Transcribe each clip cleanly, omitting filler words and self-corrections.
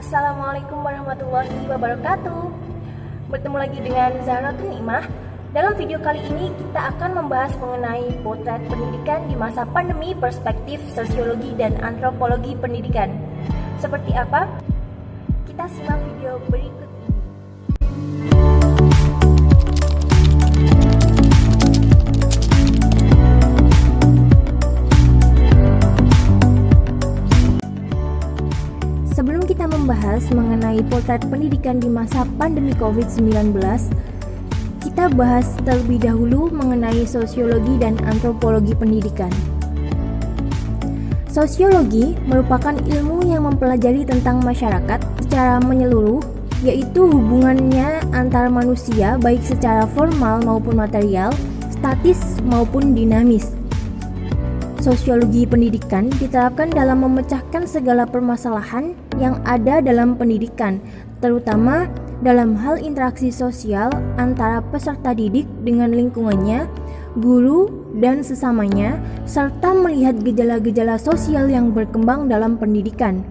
Assalamualaikum warahmatullahi wabarakatuh. Bertemu lagi dengan Zahratun Ni'mah. Dalam video kali ini kita akan membahas mengenai potret pendidikan di masa pandemi, perspektif sosiologi dan antropologi pendidikan. Seperti apa? Kita simak video berikut ini. Sebelum kita membahas mengenai potret pendidikan di masa pandemi COVID-19, kita bahas terlebih dahulu mengenai sosiologi dan antropologi pendidikan. Sosiologi merupakan ilmu yang mempelajari tentang masyarakat secara menyeluruh, yaitu hubungannya antar manusia baik secara formal maupun material, statis maupun dinamis. Sosiologi pendidikan diterapkan dalam memecahkan segala permasalahan yang ada dalam pendidikan, terutama dalam hal interaksi sosial antara peserta didik dengan lingkungannya, guru, dan sesamanya, serta melihat gejala-gejala sosial yang berkembang dalam pendidikan.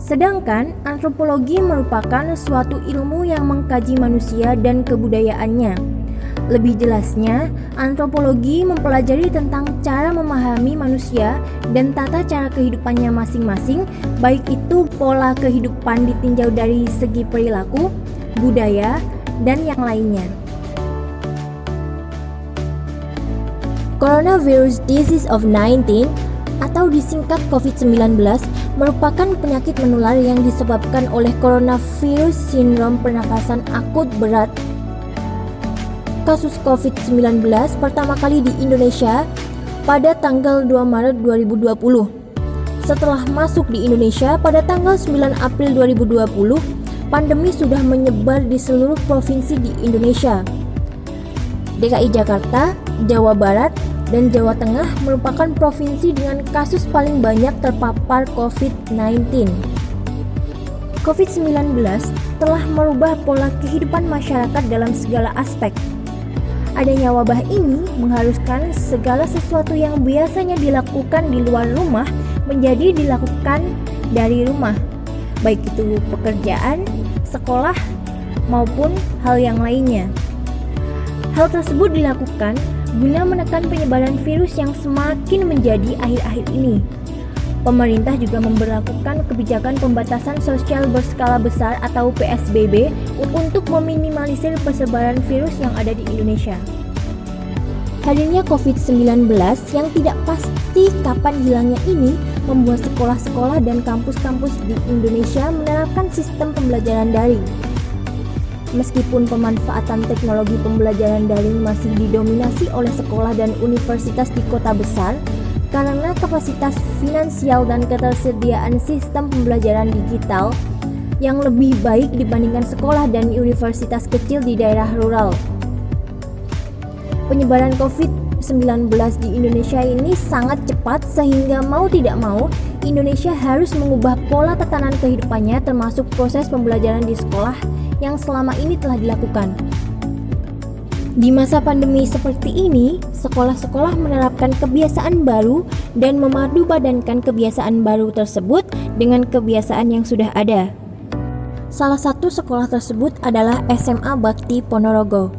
Sedangkan antropologi merupakan suatu ilmu yang mengkaji manusia dan kebudayaannya. Lebih jelasnya, antropologi mempelajari tentang cara memahami manusia dan tata cara kehidupannya masing-masing, baik itu pola kehidupan ditinjau dari segi perilaku, budaya, dan yang lainnya. Coronavirus Disease of 19 atau disingkat COVID-19 merupakan penyakit menular yang disebabkan oleh coronavirus sindrom pernafasan akut berat. Kasus COVID-19 pertama kali di Indonesia pada tanggal 2 Maret 2020. Setelah masuk di Indonesia pada tanggal 9 April 2020, pandemi sudah menyebar di seluruh provinsi di Indonesia. DKI Jakarta, Jawa Barat, dan Jawa Tengah merupakan provinsi dengan kasus paling banyak terpapar COVID-19. COVID-19 telah merubah pola kehidupan masyarakat dalam segala aspek. Adanya wabah ini mengharuskan segala sesuatu yang biasanya dilakukan di luar rumah menjadi dilakukan dari rumah, baik itu pekerjaan, sekolah, maupun hal yang lainnya. Hal tersebut dilakukan guna menekan penyebaran virus yang semakin menjadi akhir-akhir ini. Pemerintah juga memberlakukan kebijakan pembatasan sosial berskala besar atau PSBB untuk meminimalisir persebaran virus yang ada di Indonesia. Hadirnya COVID-19 yang tidak pasti kapan hilangnya ini membuat sekolah-sekolah dan kampus-kampus di Indonesia menerapkan sistem pembelajaran daring. Meskipun pemanfaatan teknologi pembelajaran daring masih didominasi oleh sekolah dan universitas di kota besar, karena kapasitas finansial dan ketersediaan sistem pembelajaran digital yang lebih baik dibandingkan sekolah dan universitas kecil di daerah rural. Penyebaran COVID-19 di Indonesia ini sangat cepat sehingga mau tidak mau Indonesia harus mengubah pola tatanan kehidupannya termasuk proses pembelajaran di sekolah yang selama ini telah dilakukan. Di masa pandemi seperti ini, sekolah-sekolah menerapkan kebiasaan baru dan memadupadankan kebiasaan baru tersebut dengan kebiasaan yang sudah ada. Salah satu sekolah tersebut adalah SMA Bakti Ponorogo.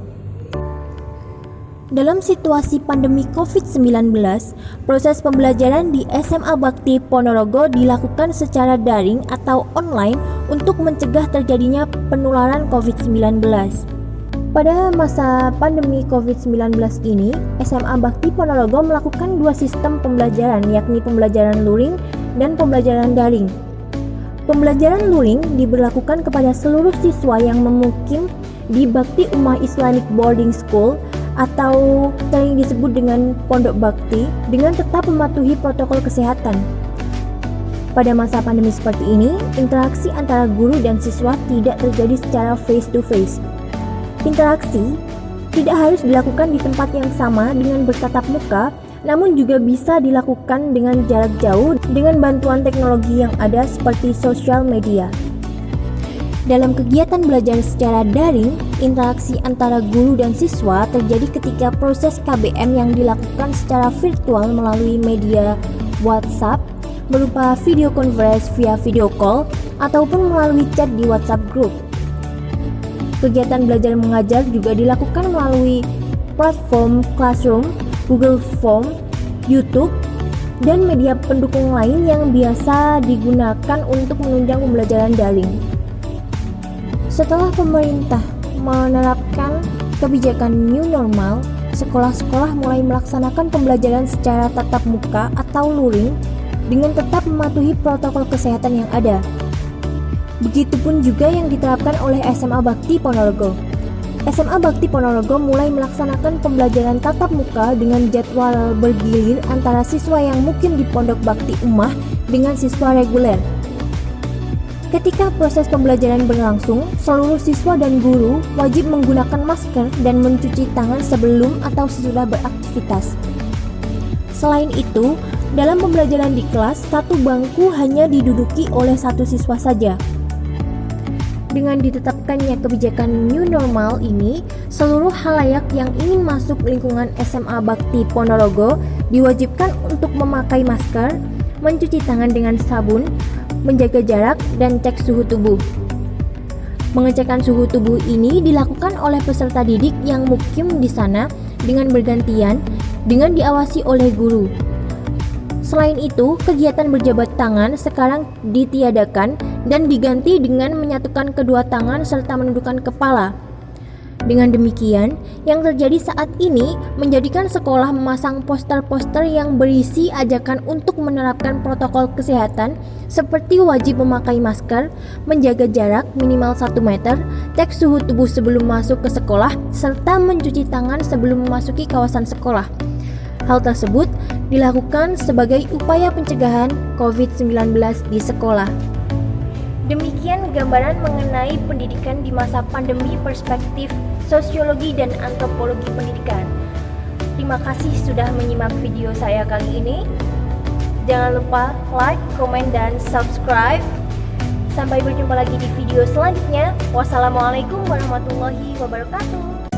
Dalam situasi pandemi COVID-19, proses pembelajaran di SMA Bakti Ponorogo dilakukan secara daring atau online untuk mencegah terjadinya penularan COVID-19. Pada masa pandemi COVID-19 ini, SMA Bakti Ponorogo melakukan dua sistem pembelajaran, yakni pembelajaran luring dan pembelajaran daring. Pembelajaran luring diberlakukan kepada seluruh siswa yang memukim di Bakti Ummah Islamic Boarding School atau sering disebut dengan Pondok Bakti dengan tetap mematuhi protokol kesehatan. Pada masa pandemi seperti ini, interaksi antara guru dan siswa tidak terjadi secara face-to-face. Interaksi tidak harus dilakukan di tempat yang sama dengan bertatap muka, namun juga bisa dilakukan dengan jarak jauh dengan bantuan teknologi yang ada seperti sosial media. Dalam kegiatan belajar secara daring, interaksi antara guru dan siswa terjadi ketika proses KBM yang dilakukan secara virtual melalui media WhatsApp, berupa video conference via video call ataupun melalui chat di WhatsApp group. Kegiatan belajar mengajar juga dilakukan melalui platform Classroom, Google Form, YouTube, dan media pendukung lain yang biasa digunakan untuk menunjang pembelajaran daring. Setelah pemerintah menerapkan kebijakan new normal, sekolah-sekolah mulai melaksanakan pembelajaran secara tatap muka atau luring dengan tetap mematuhi protokol kesehatan yang ada. Begitupun juga yang diterapkan oleh SMA Bakti Ponorogo. SMA Bakti Ponorogo mulai melaksanakan pembelajaran tatap muka dengan jadwal bergilir antara siswa yang mukim di Pondok Bakti Ummah dengan siswa reguler. Ketika proses pembelajaran berlangsung, seluruh siswa dan guru wajib menggunakan masker dan mencuci tangan sebelum atau sesudah beraktivitas. Selain itu, dalam pembelajaran di kelas, satu bangku hanya diduduki oleh satu siswa saja. Dengan ditetapkannya kebijakan new normal ini, seluruh khalayak yang ingin masuk lingkungan SMA Bakti Ponorogo diwajibkan untuk memakai masker, mencuci tangan dengan sabun, menjaga jarak, dan cek suhu tubuh. Pengecekan suhu tubuh ini dilakukan oleh peserta didik yang mukim di sana dengan bergantian dengan diawasi oleh guru. Selain itu, kegiatan berjabat tangan sekarang ditiadakan dan diganti dengan menyatukan kedua tangan serta menundukkan kepala. Dengan demikian, yang terjadi saat ini menjadikan sekolah memasang poster-poster yang berisi ajakan untuk menerapkan protokol kesehatan seperti wajib memakai masker, menjaga jarak minimal 1 meter, cek suhu tubuh sebelum masuk ke sekolah, serta mencuci tangan sebelum memasuki kawasan sekolah. Hal tersebut dilakukan sebagai upaya pencegahan COVID-19 di sekolah. Demikian gambaran mengenai pendidikan di masa pandemi perspektif sosiologi dan antropologi pendidikan. Terima kasih sudah menyimak video saya kali ini. Jangan lupa like, komen, dan subscribe. Sampai berjumpa lagi di video selanjutnya. Wassalamualaikum warahmatullahi wabarakatuh.